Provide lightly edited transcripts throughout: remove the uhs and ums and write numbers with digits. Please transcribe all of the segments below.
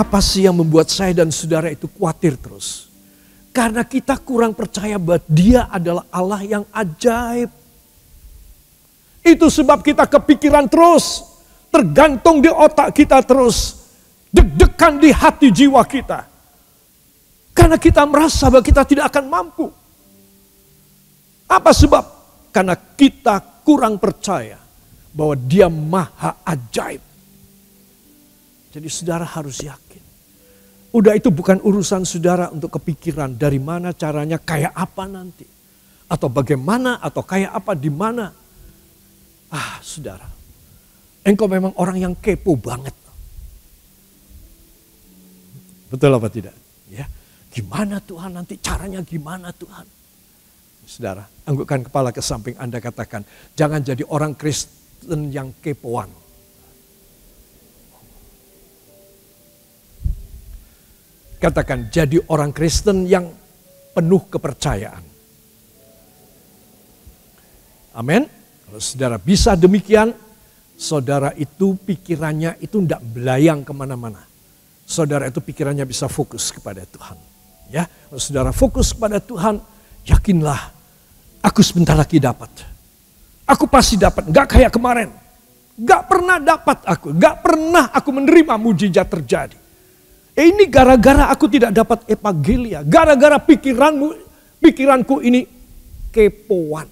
Apa sih yang membuat saya dan saudara itu khawatir terus? Karena kita kurang percaya bahwa Dia adalah Allah yang ajaib. Itu sebab kita kepikiran terus, tergantung di otak kita terus, deg-degan di hati jiwa kita. Karena kita merasa bahwa kita tidak akan mampu. Apa sebab? Karena kita kurang percaya bahwa Dia maha ajaib. Jadi saudara harus yakin. Udah itu bukan urusan saudara untuk kepikiran dari mana caranya, kayak apa nanti. Atau bagaimana, atau kayak apa, di mana. Saudara, engkau memang orang yang kepo banget. Betul apa tidak? Ya, gimana Tuhan nanti, caranya gimana Tuhan? Saudara, anggukkan kepala ke samping Anda, katakan, jangan jadi orang Kristen yang kepoan. Katakan, jadi orang Kristen yang penuh kepercayaan. Amin. Kalau saudara bisa demikian, saudara itu pikirannya itu tidak belayang kemana-mana. Saudara itu pikirannya bisa fokus kepada Tuhan. Ya, kalau saudara fokus kepada Tuhan, yakinlah, aku sebentar lagi dapat. Aku pasti dapat, gak kayak kemarin. Gak pernah dapat aku, gak pernah aku menerima mujizat terjadi. Ini gara-gara aku tidak dapat evangelia. Gara-gara pikiranku ini kepoan.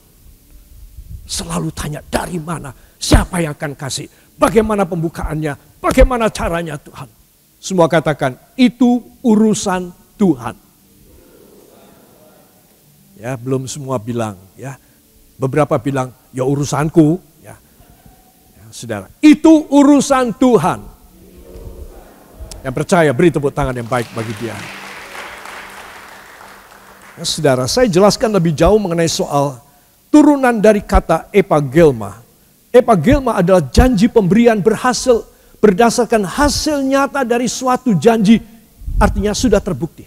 Selalu tanya dari mana, siapa yang akan kasih, bagaimana pembukaannya, bagaimana caranya Tuhan. Semua katakan, itu urusan Tuhan. Ya, belum semua bilang, ya. Beberapa bilang, ya urusanku, ya. Ya, saudara, itu urusan Tuhan. Yang percaya beri tepuk tangan yang baik bagi dia. Nah, saudara, saya jelaskan lebih jauh mengenai soal turunan dari kata epagelma. Epagelma adalah janji pemberian berhasil berdasarkan hasil nyata dari suatu janji, artinya sudah terbukti.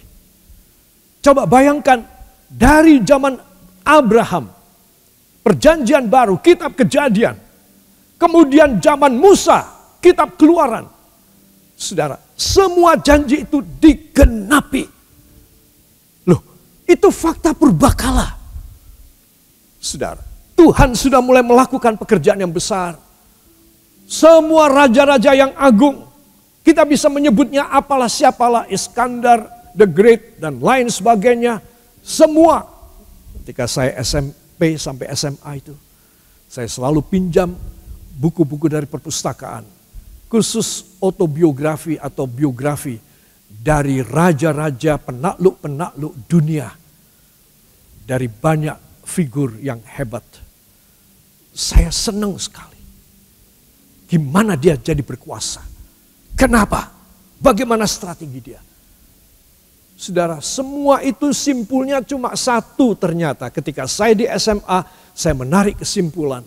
Coba bayangkan dari zaman Abraham, perjanjian baru, kitab Kejadian, kemudian zaman Musa, kitab Keluaran. Saudara, semua janji itu digenapi. Loh, itu fakta purbakala. Saudara, Tuhan sudah mulai melakukan pekerjaan yang besar. Semua raja-raja yang agung, kita bisa menyebutnya apalah siapalah, Iskandar the Great dan lain sebagainya. Semua, ketika saya SMP sampai SMA itu, saya selalu pinjam buku-buku dari perpustakaan. Khusus autobiografi atau biografi dari raja-raja penakluk-penakluk dunia. Dari banyak figur yang hebat. Saya senang sekali. Gimana dia jadi berkuasa. Kenapa? Bagaimana strategi dia? Saudara, semua itu simpulnya cuma satu ternyata. Ketika saya di SMA, saya menarik kesimpulan.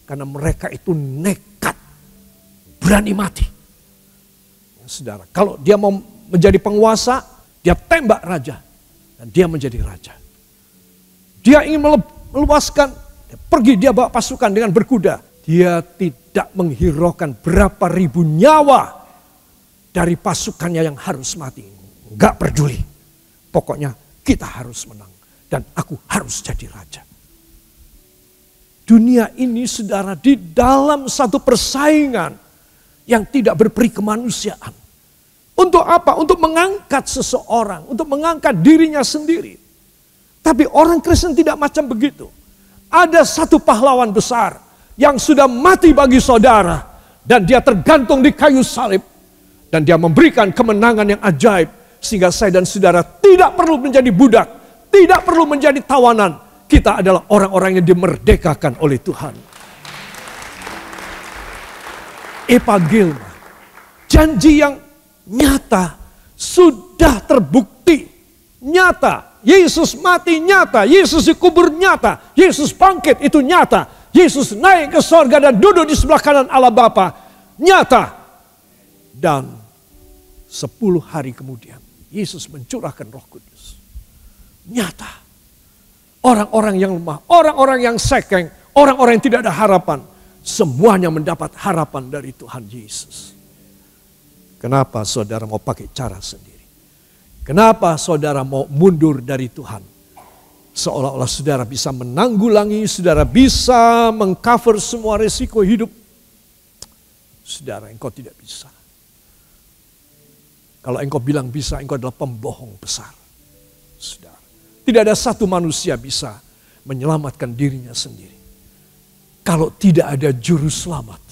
Karena mereka itu nekat. Berani mati. Saudara, kalau dia mau menjadi penguasa, dia tembak raja. Dan dia menjadi raja. Dia ingin meluaskan, dia bawa pasukan dengan berkuda. Dia tidak menghiraukan berapa ribu nyawa dari pasukannya yang harus mati. Enggak peduli. Pokoknya kita harus menang. Dan aku harus jadi raja. Dunia ini, saudara, di dalam satu persaingan yang tidak berperi kemanusiaan. Untuk apa? Untuk mengangkat seseorang, untuk mengangkat dirinya sendiri. Tapi orang Kristen tidak macam begitu. Ada satu pahlawan besar yang sudah mati bagi saudara. Dan dia tergantung di kayu salib. Dan dia memberikan kemenangan yang ajaib. Sehingga saya dan saudara tidak perlu menjadi budak. Tidak perlu menjadi tawanan. Kita adalah orang-orang yang dimerdekakan oleh Tuhan. Epagelma, janji yang nyata, sudah terbukti, nyata. Yesus mati nyata, Yesus dikubur nyata, Yesus bangkit itu nyata, Yesus naik ke sorga dan duduk di sebelah kanan Allah Bapa, nyata. Dan 10 hari kemudian, Yesus mencurahkan Roh Kudus, nyata. Orang-orang yang lemah, orang-orang yang sekeng, orang-orang yang tidak ada harapan, semuanya mendapat harapan dari Tuhan Yesus. Kenapa saudara mau pakai cara sendiri? Kenapa saudara mau mundur dari Tuhan? Seolah-olah saudara bisa menanggulangi, saudara bisa mengcover semua resiko hidup. Saudara, engkau tidak bisa. Kalau engkau bilang bisa, engkau adalah pembohong besar. Saudara, tidak ada satu manusia bisa menyelamatkan dirinya sendiri. Kalau tidak ada juru selamat.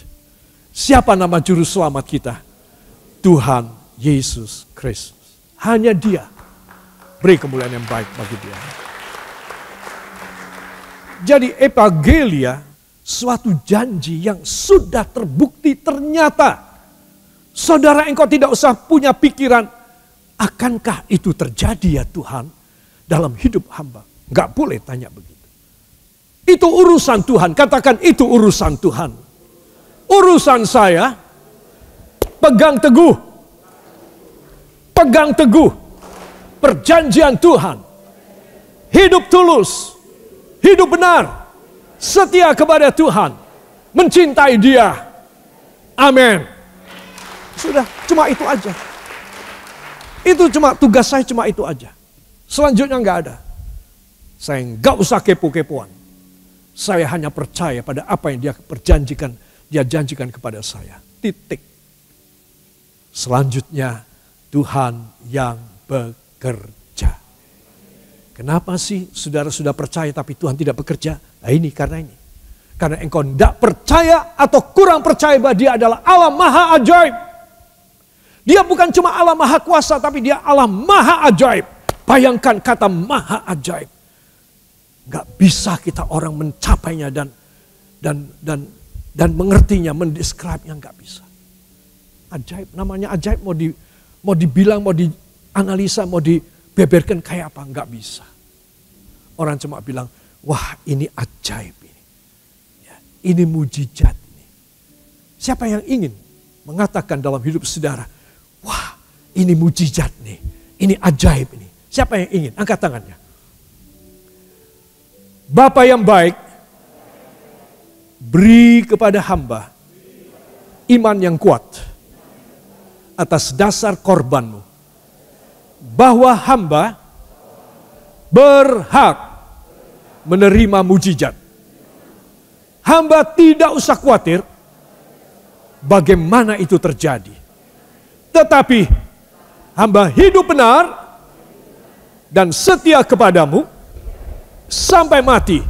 Siapa nama juru selamat kita? Tuhan Yesus Kristus. Hanya Dia. Beri kemuliaan yang baik bagi Dia. Jadi evangelia suatu janji yang sudah terbukti ternyata. Saudara, engkau tidak usah punya pikiran, akankah itu terjadi ya Tuhan dalam hidup hamba? Enggak boleh tanya begitu. Itu urusan Tuhan, katakan itu urusan Tuhan. Urusan saya, pegang teguh. Pegang teguh perjanjian Tuhan. Hidup tulus, hidup benar, setia kepada Tuhan, mencintai Dia. Amin. Sudah, cuma itu aja. Itu cuma tugas saya, cuma itu aja. Selanjutnya enggak ada. Saya enggak usah kepo-kepoan. Saya hanya percaya pada apa yang Dia janjikan kepada saya. Titik. Selanjutnya Tuhan yang bekerja. Kenapa sih saudara sudah percaya tapi Tuhan tidak bekerja? Nah ini karena ini. Karena engkau tidak percaya atau kurang percaya bahwa Dia adalah Allah Maha Ajaib. Dia bukan cuma Allah Maha Kuasa, tapi Dia Allah Maha Ajaib. Bayangkan kata Maha Ajaib. Gak bisa kita orang mencapainya dan mengertinya, mendeskripsinya, gak bisa. Ajaib, namanya ajaib, mau dibilang, mau dianalisa, mau dibeberkan kayak apa, gak bisa. Orang cuma bilang, wah ini ajaib ini. Ya, ini mujizat ini. Siapa yang ingin mengatakan dalam hidup saudara, wah ini mujizat nih, ini ajaib ini. Siapa yang ingin? Angkat tangannya. Bapa yang baik, beri kepada hamba iman yang kuat atas dasar korbanmu. Bahwa hamba berhak menerima mujizat. Hamba tidak usah khawatir bagaimana itu terjadi. Tetapi hamba hidup benar dan setia kepadamu sampai mati.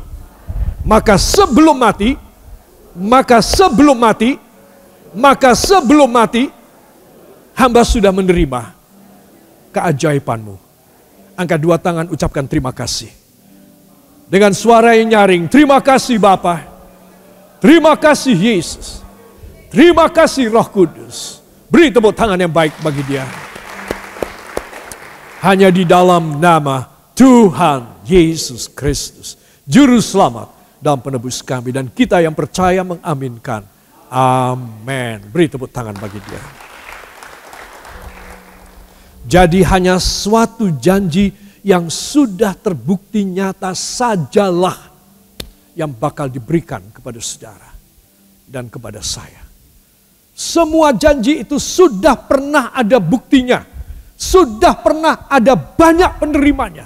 Maka sebelum mati, hamba sudah menerima keajaibanmu. Angkat dua tangan, ucapkan terima kasih. Dengan suara yang nyaring, terima kasih Bapa. Terima kasih Yesus. Terima kasih Roh Kudus. Beri tepuk tangan yang baik bagi Dia. Hanya di dalam nama Tuhan Yesus Kristus, Juru Selamat dan Penebus kami. Dan kita yang percaya mengaminkan. Amin. Beri tepuk tangan bagi Dia. Jadi hanya suatu janji yang sudah terbukti nyata sajalah yang bakal diberikan kepada saudara dan kepada saya. Semua janji itu sudah pernah ada buktinya. Sudah pernah ada banyak penerimanya.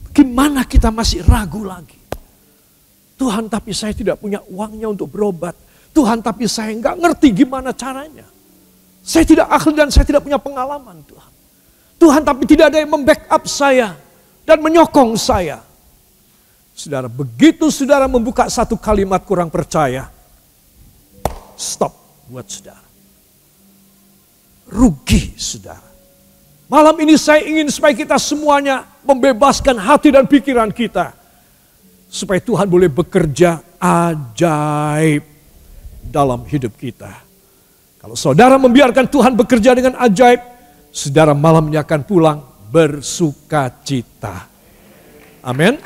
Gimana kita masih ragu lagi? Tuhan, tapi saya tidak punya uangnya untuk berobat. Tuhan, tapi saya nggak ngerti gimana caranya. Saya tidak ahli dan saya tidak punya pengalaman, Tuhan. Tuhan, tapi tidak ada yang membackup saya dan menyokong saya. Saudara, begitu saudara membuka satu kalimat kurang percaya, stop buat saudara. Rugi saudara. Malam ini saya ingin supaya kita semuanya membebaskan hati dan pikiran kita. Supaya Tuhan boleh bekerja ajaib dalam hidup kita. Kalau saudara membiarkan Tuhan bekerja dengan ajaib, saudara malamnya akan pulang bersuka cita. Amin.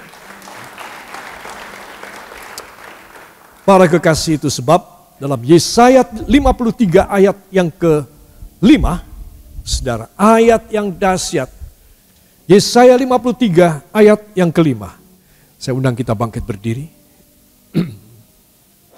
Para kekasih, itu sebab dalam Yesaya 53 ayat yang ke-5, saudara, ayat yang dahsyat. Yesaya 53 ayat yang ke-5. Saya undang kita bangkit berdiri. 1,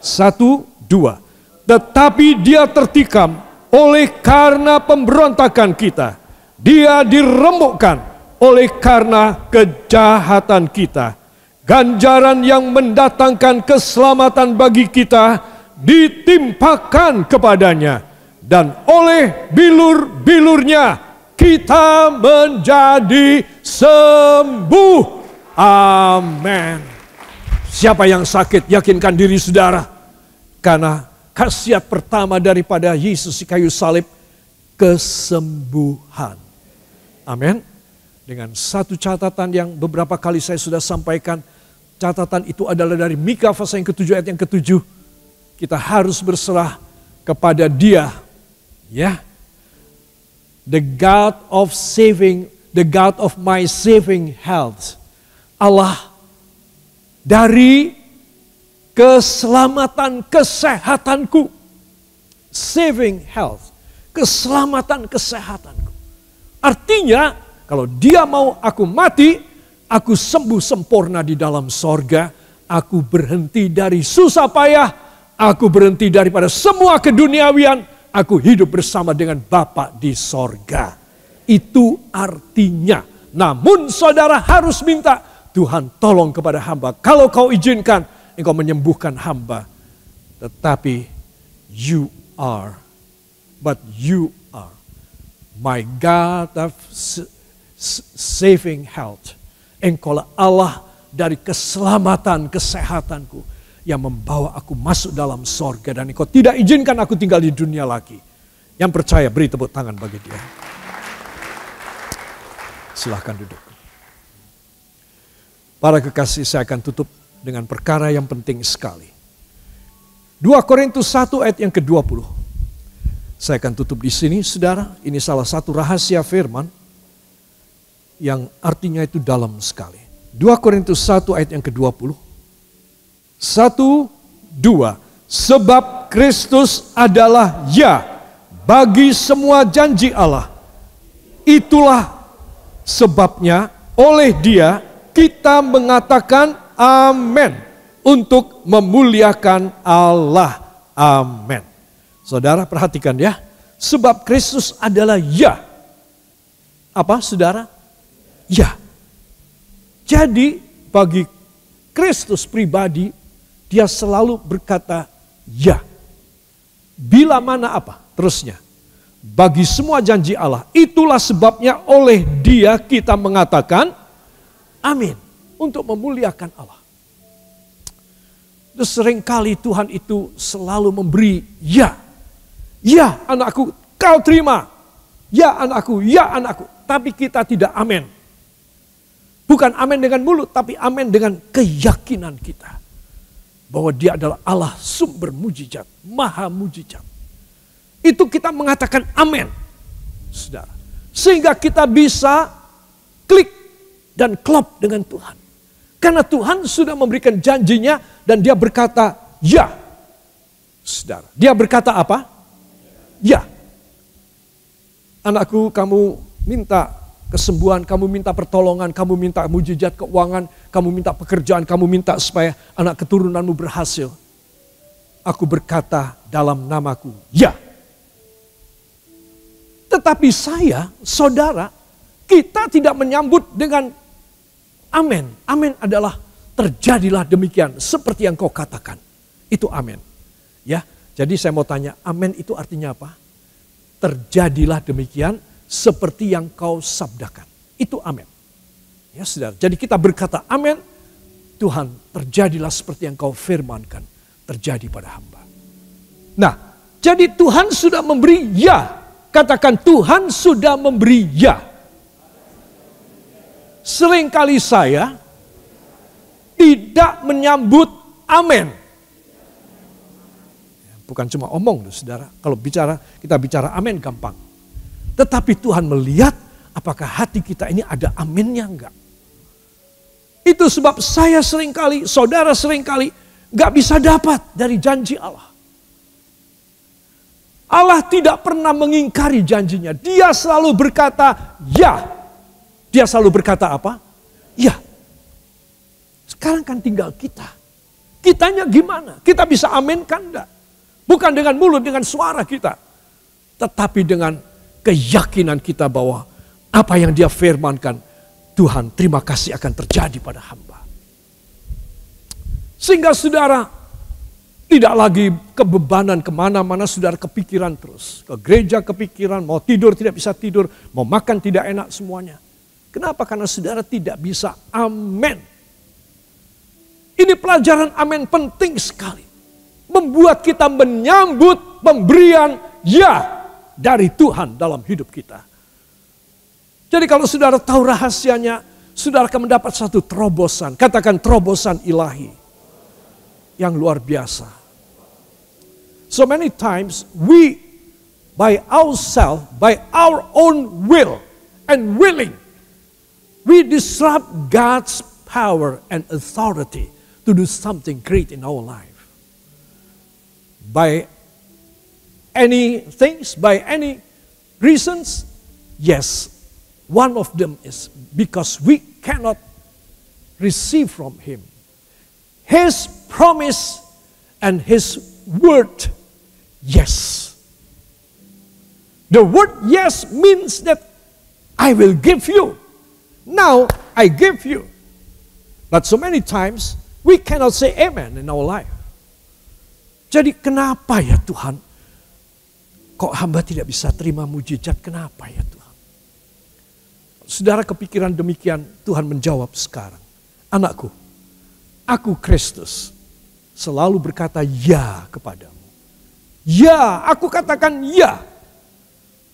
2. Tetapi dia tertikam oleh karena pemberontakan kita. Dia diremukkan oleh karena kejahatan kita. Ganjaran yang mendatangkan keselamatan bagi kita ditimpakan kepadanya. Dan oleh bilur-bilurnya kita menjadi sembuh. Amin. Siapa yang sakit, yakinkan diri saudara. Karena khasiat pertama daripada Yesus di kayu salib, kesembuhan. Amin. Dengan satu catatan yang beberapa kali saya sudah sampaikan. Catatan itu adalah dari Mika pasal yang ke-7 ayat yang ke-7. Kita harus berserah kepada Dia. Ya. The God of saving, the God of my saving health. Allah dari keselamatan kesehatanku. Saving health. Keselamatan kesehatanku. Artinya, kalau Dia mau aku mati, aku sembuh sempurna di dalam sorga. Aku berhenti dari susah payah. Aku berhenti daripada semua keduniawian. Aku hidup bersama dengan Bapa di sorga. Itu artinya. Namun saudara harus minta, Tuhan tolong kepada hamba. Kalau kau izinkan, engkau menyembuhkan hamba. Tetapi you are. But you are. My God of saving health. Engkaulah Allah dari keselamatan kesehatanku yang membawa aku masuk dalam sorga dan engkau tidak izinkan aku tinggal di dunia lagi. Yang percaya beri tepuk tangan bagi Dia. Silahkan duduk. Para kekasih, saya akan tutup dengan perkara yang penting sekali. 2 Korintus 1 ayat yang ke-20. Saya akan tutup di sini, saudara. Ini salah satu rahasia firman yang artinya itu dalam sekali. 2 Korintus 1 ayat yang ke-20. 1, 2. Sebab Kristus adalah ya bagi semua janji Allah. Itulah sebabnya oleh Dia kita mengatakan amin untuk memuliakan Allah. Amin. Saudara perhatikan ya. Sebab Kristus adalah ya. Apa saudara? Ya. Jadi bagi Kristus pribadi, Dia selalu berkata ya. Bila mana apa? Terusnya. Bagi semua janji Allah. Itulah sebabnya oleh Dia kita mengatakan amin. Untuk memuliakan Allah. Terus seringkali Tuhan itu selalu memberi ya. Ya anakku, kau terima. Ya anakku, ya anakku. Tapi kita tidak amin. Bukan amin dengan mulut, tapi amin dengan keyakinan kita. Bahwa Dia adalah Allah sumber mujizat, maha mujizat. Itu kita mengatakan amin. Saudara. Sehingga kita bisa klik dan klop dengan Tuhan. Karena Tuhan sudah memberikan janjinya dan Dia berkata ya. Saudara. Dia berkata apa? Ya. Anakku, kamu minta kesembuhan, kamu minta pertolongan, kamu minta mujizat keuangan, kamu minta pekerjaan, kamu minta supaya anak keturunanmu berhasil. Aku berkata dalam namaku, ya. Tetapi saya, saudara, kita tidak menyambut dengan amin. Amin adalah terjadilah demikian seperti yang kau katakan. Itu amin. Ya, jadi saya mau tanya, amin itu artinya apa? Terjadilah demikian seperti yang kau sabdakan. Itu amin. Ya saudara, jadi kita berkata amin. Tuhan, terjadilah seperti yang kau firmankan. Terjadi pada hamba. Nah, jadi Tuhan sudah memberi ya. Katakan Tuhan sudah memberi ya. Seringkali saya tidak menyambut amin. Bukan cuma omong, saudara. Kalau kita bicara amin gampang. Tetapi Tuhan melihat apakah hati kita ini ada aminnya enggak. Itu sebab saya seringkali, saudara seringkali enggak bisa dapat dari janji Allah. Allah tidak pernah mengingkari janjinya. Dia selalu berkata ya. Dia selalu berkata apa? Ya. Sekarang kan tinggal kita. Kitanya gimana? Kita bisa aminkan enggak? Bukan dengan mulut, dengan suara kita. tetapi dengan keyakinan kita bahwa apa yang Dia firmankan, Tuhan terima kasih akan terjadi pada hamba. Sehingga saudara tidak lagi kebebanan kemana-mana, saudara kepikiran terus. Ke gereja kepikiran, mau tidur tidak bisa tidur, mau makan tidak enak semuanya. Kenapa? Karena saudara tidak bisa amen. Ini pelajaran amen penting sekali. Membuat kita menyambut pemberian ya dari Tuhan dalam hidup kita. Jadi kalau saudara tahu rahasianya, saudara akan mendapat satu terobosan. Katakan terobosan ilahi yang luar biasa. So many times we by ourselves, by our own will and willing, we disrupt God's power and authority to do something great in our life. By any things, by any reasons, yes. One of them is because we cannot receive from Him His promise and His word, yes. The word yes means that I will give you. Now I give you. But so many times we cannot say amen in our life. Jadi kenapa ya Tuhan? Kok hamba tidak bisa terima mujizat? Kenapa ya Tuhan? Saudara kepikiran demikian, Tuhan menjawab sekarang. Anakku, aku Kristus selalu berkata ya kepadamu. Ya, aku katakan ya.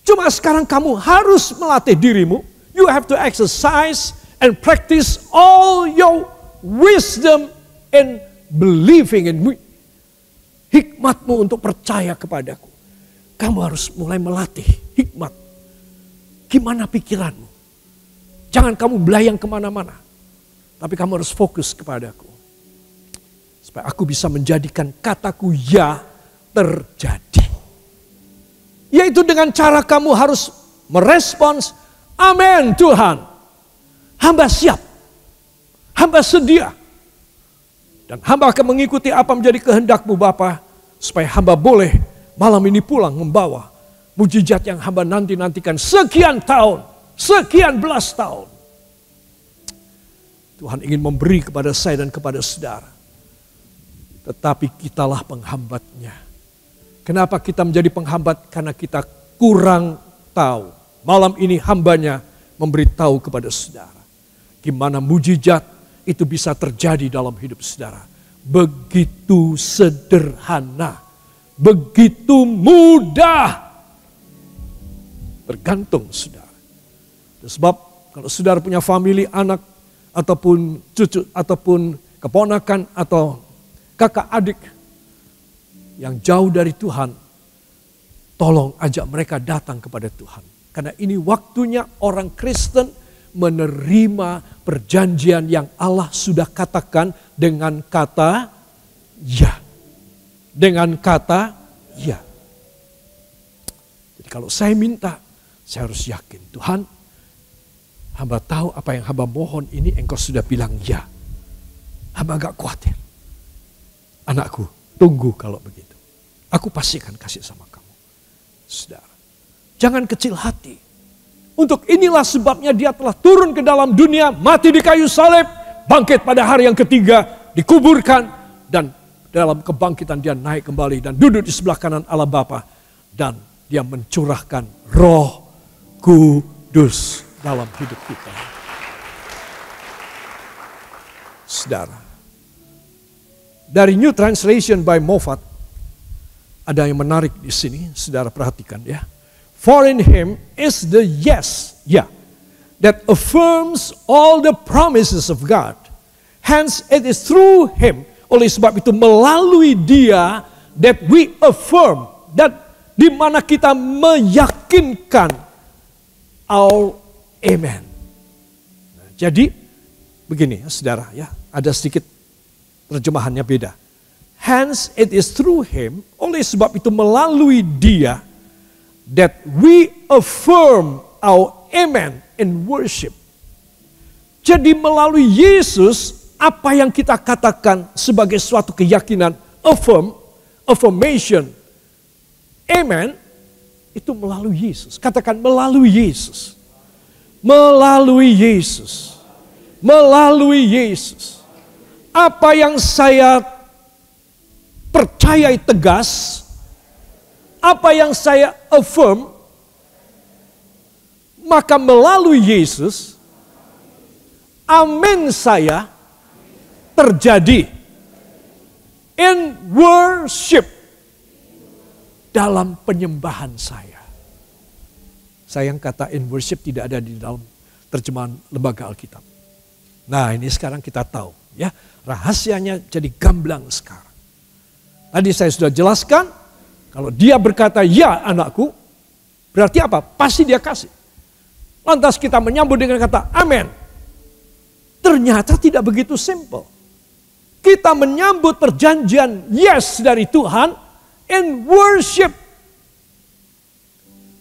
Cuma sekarang kamu harus melatih dirimu. You have to exercise and practice all your wisdom in believing in me. Hikmatmu untuk percaya kepadaku. Kamu harus mulai melatih hikmat. Gimana pikiranmu? Jangan kamu belayang kemana-mana. Tapi kamu harus fokus kepadaku. Supaya aku bisa menjadikan kataku ya terjadi. Yaitu dengan cara kamu harus merespons, amin Tuhan. Hamba siap. Hamba sedia. Dan hamba akan mengikuti apa menjadi kehendak-Mu Bapa. Supaya hamba boleh malam ini pulang membawa mujizat yang hamba nanti-nantikan sekian tahun. Sekian belas tahun. Tuhan ingin memberi kepada saya dan kepada saudara. Tetapi kitalah penghambatnya. Kenapa kita menjadi penghambat? Karena kita kurang tahu. Malam ini hambanya memberitahu kepada saudara. Gimana mujizat itu bisa terjadi dalam hidup saudara. Begitu sederhana. Begitu mudah. Tergantung saudara. Sebab kalau saudara punya family, anak, ataupun cucu, ataupun keponakan, atau kakak adik yang jauh dari Tuhan, tolong ajak mereka datang kepada Tuhan. Karena ini waktunya orang Kristen menerima perjanjian yang Allah sudah katakan dengan kata ya. Dengan kata ya. Jadi kalau saya minta, saya harus yakin Tuhan, hamba tahu apa yang hamba mohon ini engkau sudah bilang ya. Hamba gak khawatir. Anakku, tunggu kalau begitu. Aku pasti akan kasih sama kamu. Saudara, jangan kecil hati. Untuk inilah sebabnya Dia telah turun ke dalam dunia, mati di kayu salib, bangkit pada hari yang ketiga, dikuburkan, dan dalam kebangkitan Dia naik kembali dan duduk di sebelah kanan Allah Bapa. Dan Dia mencurahkan Roh Kudus dalam hidup kita. Saudara, dari New Translation by Moffat ada yang menarik di sini, saudara perhatikan ya. For in Him is the yes, yeah, that affirms all the promises of God. Hence it is through Him, oleh sebab itu melalui Dia, that we affirm, that di mana kita meyakinkan our amen. Nah, jadi begini ya saudara ya, ada sedikit terjemahannya beda. Hence it is through Him, oleh sebab itu melalui Dia, that we affirm our amen in worship. Jadi melalui Yesus, apa yang kita katakan sebagai suatu keyakinan, affirmation, amen, Itu melalui Yesus. Katakan melalui Yesus. Melalui Yesus. Melalui Yesus. Apa yang saya percayai tegas, apa yang saya affirm, maka melalui Yesus, amin saya terjadi in worship, dalam penyembahan saya. Sayang kata in worship tidak ada di dalam terjemahan Lembaga Alkitab. Nah ini sekarang kita tahu ya, rahasianya jadi gamblang sekarang. Tadi saya sudah jelaskan, kalau dia berkata ya anakku, berarti apa? Pasti dia kasih. Lantas kita menyambut dengan kata amin. Ternyata tidak begitu simple. Kita menyambut perjanjian yes dari Tuhan in worship.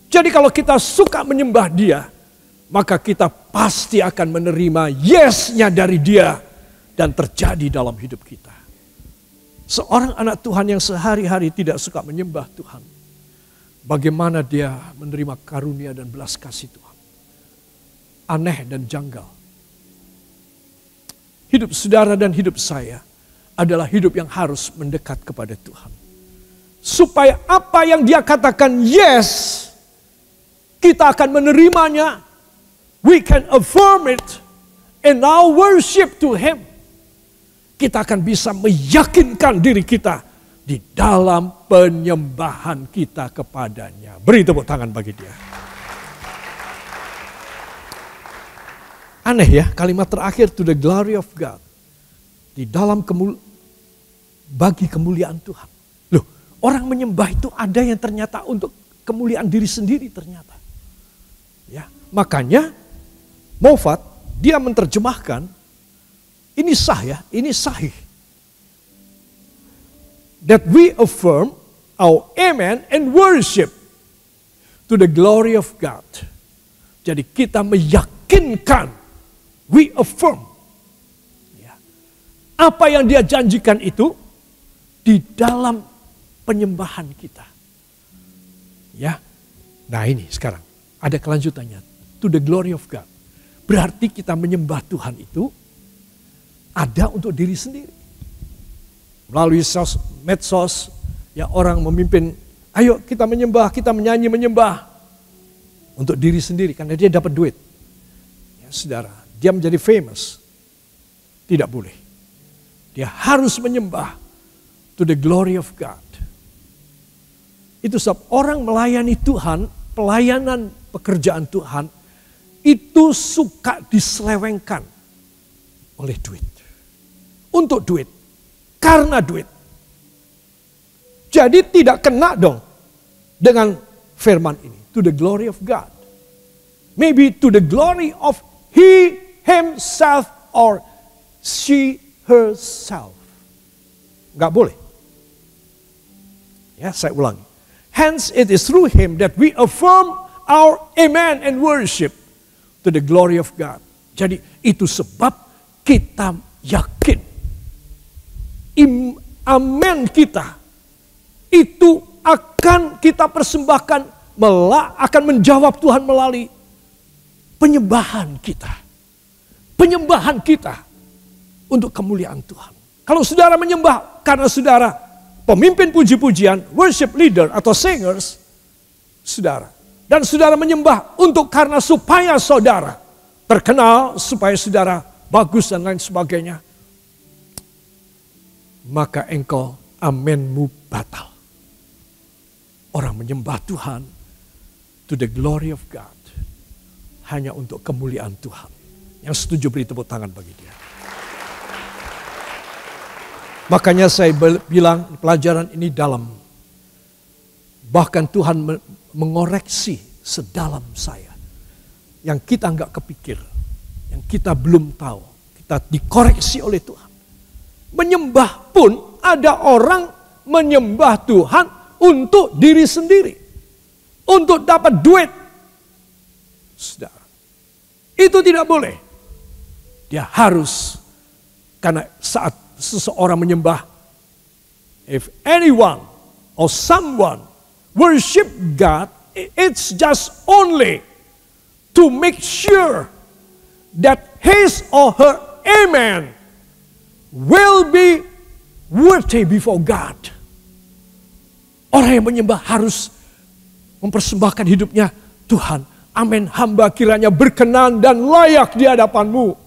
Jadi kalau kita suka menyembah dia, maka kita pasti akan menerima yes-nya dari dia dan terjadi dalam hidup kita. Seorang anak Tuhan yang sehari-hari tidak suka menyembah Tuhan, bagaimana dia menerima karunia dan belas kasih Tuhan? Aneh dan janggal. Hidup saudara dan hidup saya adalah hidup yang harus mendekat kepada Tuhan. Supaya apa yang dia katakan yes, kita akan menerimanya. We can affirm it in our worship to Him. Kita akan bisa meyakinkan diri kita di dalam penyembahan kita kepadanya. Beri tepuk tangan bagi dia. Aneh ya, kalimat terakhir to the glory of God. Di dalam bagi kemuliaan Tuhan. Loh, orang menyembah itu ada yang ternyata untuk kemuliaan diri sendiri ternyata. Ya, makanya Moffat dia menerjemahkan, ini sah ya, ini sahih. That we affirm our amen and worship to the glory of God. Jadi kita meyakinkan, we affirm. Ya. Apa yang dia janjikan itu di dalam penyembahan kita. Ya. Nah ini sekarang ada kelanjutannya. To the glory of God. Berarti kita menyembah Tuhan itu ada untuk diri sendiri. Melalui medsos, ya orang memimpin, ayo kita menyembah, kita menyanyi menyembah. Untuk diri sendiri, karena dia dapat duit. Ya saudara, dia menjadi famous. Tidak boleh. Dia harus menyembah to the glory of God. Itu sebab orang melayani Tuhan, pelayanan pekerjaan Tuhan, itu suka diselewengkan oleh duit. Untuk duit. Karena duit. Jadi tidak kena dong dengan firman ini. To the glory of God. Maybe to the glory of he himself or she herself. Enggak boleh. Ya, saya ulangi. Hence it is through him that we affirm our amen and worship to the glory of God. Jadi itu sebab kita yakin. Amen kita itu akan kita persembahkan, akan menjawab Tuhan melalui penyembahan kita. Penyembahan kita untuk kemuliaan Tuhan. Kalau saudara menyembah karena saudara pemimpin puji-pujian, worship leader atau singers, saudara. Dan saudara menyembah untuk karena supaya saudara terkenal, supaya saudara bagus dan lain sebagainya. Maka engkau amenmu batal. Orang menyembah Tuhan to the glory of God. Hanya untuk kemuliaan Tuhan. Yang setuju beri tepuk tangan bagi dia. Makanya saya bilang pelajaran ini dalam. Bahkan Tuhan mengoreksi sedalam saya. Yang kita enggak kepikir. Yang kita belum tahu. Kita dikoreksi oleh Tuhan. Menyembah pun ada orang menyembah Tuhan untuk diri sendiri. Untuk dapat duit. Saudara. Itu tidak boleh. Dia harus. Karena saat seseorang menyembah. If anyone or someone worship God it's just only to make sure that his or her amen will be worthy before God. Orang yang menyembah harus mempersembahkan hidupnya. Tuhan, amin, hamba kiranya berkenan dan layak di hadapan-Mu.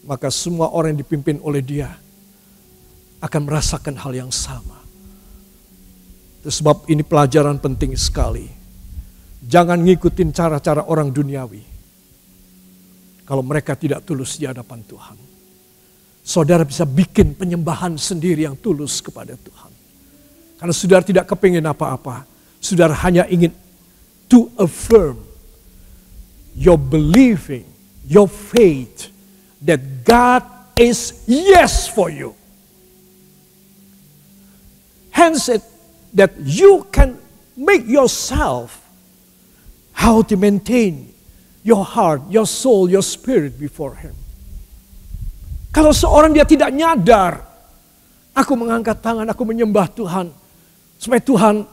Maka semua orang yang dipimpin oleh Dia akan merasakan hal yang sama. Itu sebab ini pelajaran penting sekali. Jangan ngikutin cara-cara orang duniawi. Kalau mereka tidak tulus di hadapan Tuhan. Saudara bisa bikin penyembahan sendiri yang tulus kepada Tuhan. Karena saudara tidak kepingin apa-apa. Saudara hanya ingin to affirm your believing, your faith that God is yes for you. Hence it that you can make yourself how to maintain your heart, your soul, your spirit before Him. Kalau seorang dia tidak nyadar, aku mengangkat tangan, aku menyembah Tuhan, supaya Tuhan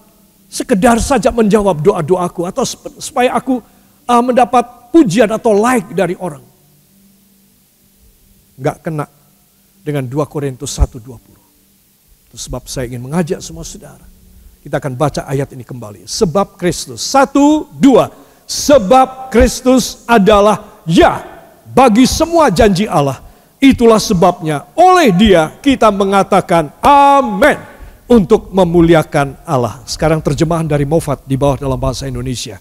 sekedar saja menjawab doa-doaku, atau supaya aku mendapat pujian atau like dari orang. Enggak kena dengan 2 Korintus 1:20. Itu sebab saya ingin mengajak semua saudara. Kita akan baca ayat ini kembali. Sebab Kristus, 1, 2. Sebab Kristus adalah ya bagi semua janji Allah. Itulah sebabnya oleh Dia kita mengatakan amin untuk memuliakan Allah. Sekarang terjemahan dari Moffat di bawah dalam bahasa Indonesia.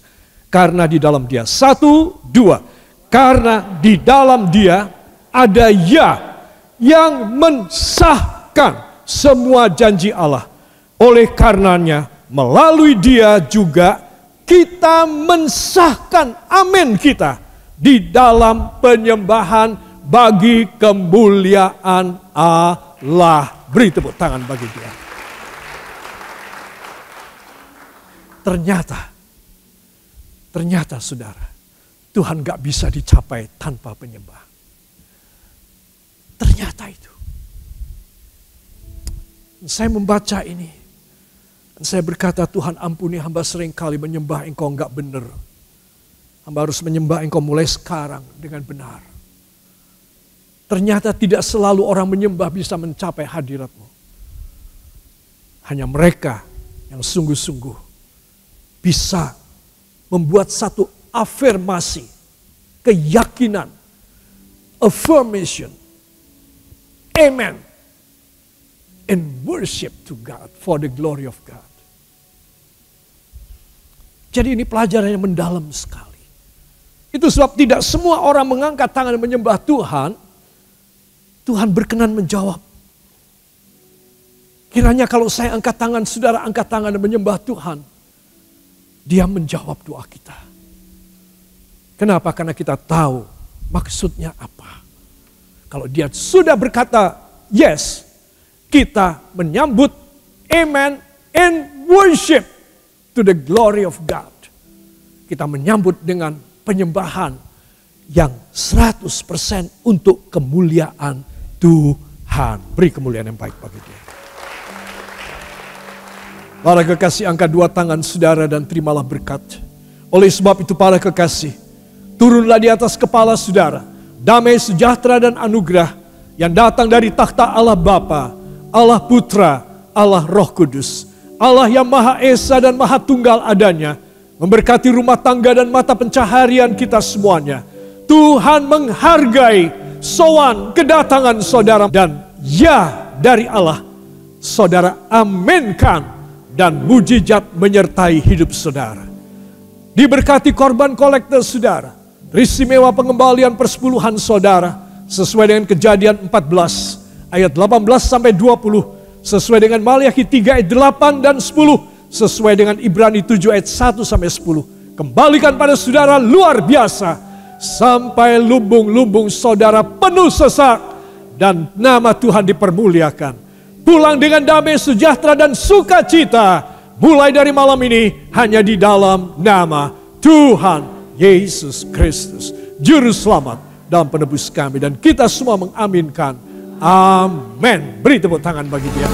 Karena di dalam Dia, 1, 2. Karena di dalam Dia ada ya yang mensahkan semua janji Allah. Oleh karenanya melalui Dia juga kita mensahkan amin kita di dalam penyembahan bagi kemuliaan Allah. Beri tepuk tangan bagi Dia. Ternyata saudara, Tuhan gak bisa dicapai tanpa penyembah. Ternyata itu. Saya membaca ini. Dan saya berkata, Tuhan ampuni hamba seringkali menyembah Engkau gak benar. Hamba harus menyembah Engkau mulai sekarang dengan benar. Ternyata tidak selalu orang menyembah bisa mencapai hadirat-Mu. Hanya mereka yang sungguh-sungguh bisa membuat satu afirmasi, keyakinan, affirmation, amen, and worship to God for the glory of God. Jadi ini pelajaran yang mendalam sekali. Itu sebab tidak semua orang mengangkat tangan dan menyembah Tuhan. Tuhan berkenan menjawab. Kiranya kalau saya angkat tangan, saudara angkat tangan dan menyembah Tuhan, Dia menjawab doa kita. Kenapa? Karena kita tahu maksudnya apa. Kalau Dia sudah berkata yes, kita menyambut amen and worship to the glory of God. Kita menyambut dengan penyembahan yang 100% untuk kemuliaan Tuhan. Beri kemuliaan yang baik bagi Dia. Para kekasih, angkat 2 tangan saudara dan terimalah berkat. Oleh sebab itu para kekasih, turunlah di atas kepala saudara damai sejahtera dan anugerah yang datang dari takhta Allah Bapa, Allah Putra, Allah Roh Kudus. Allah yang Maha Esa dan Maha Tunggal adanya, memberkati rumah tangga dan mata pencaharian kita semuanya. Tuhan menghargai sowan kedatangan saudara, dan ya dari Allah saudara aminkan, dan mujizat menyertai hidup saudara. Diberkati korban kolektor saudara, istimewa pengembalian persepuluhan saudara sesuai dengan Kejadian 14 ayat 18 sampai 20, sesuai dengan Maliaki 3 ayat 8 dan 10, sesuai dengan Ibrani 7 ayat 1 sampai 10. Kembalikan pada saudara luar biasa sampai lumbung-lumbung saudara penuh sesak dan nama Tuhan dipermuliakan. Pulang dengan damai sejahtera dan sukacita mulai dari malam ini hanya di dalam nama Tuhan Yesus Kristus, Juru Selamat dan Penebus kami. Dan kita semua mengaminkan. Amin. Beri tepuk tangan bagi Dia.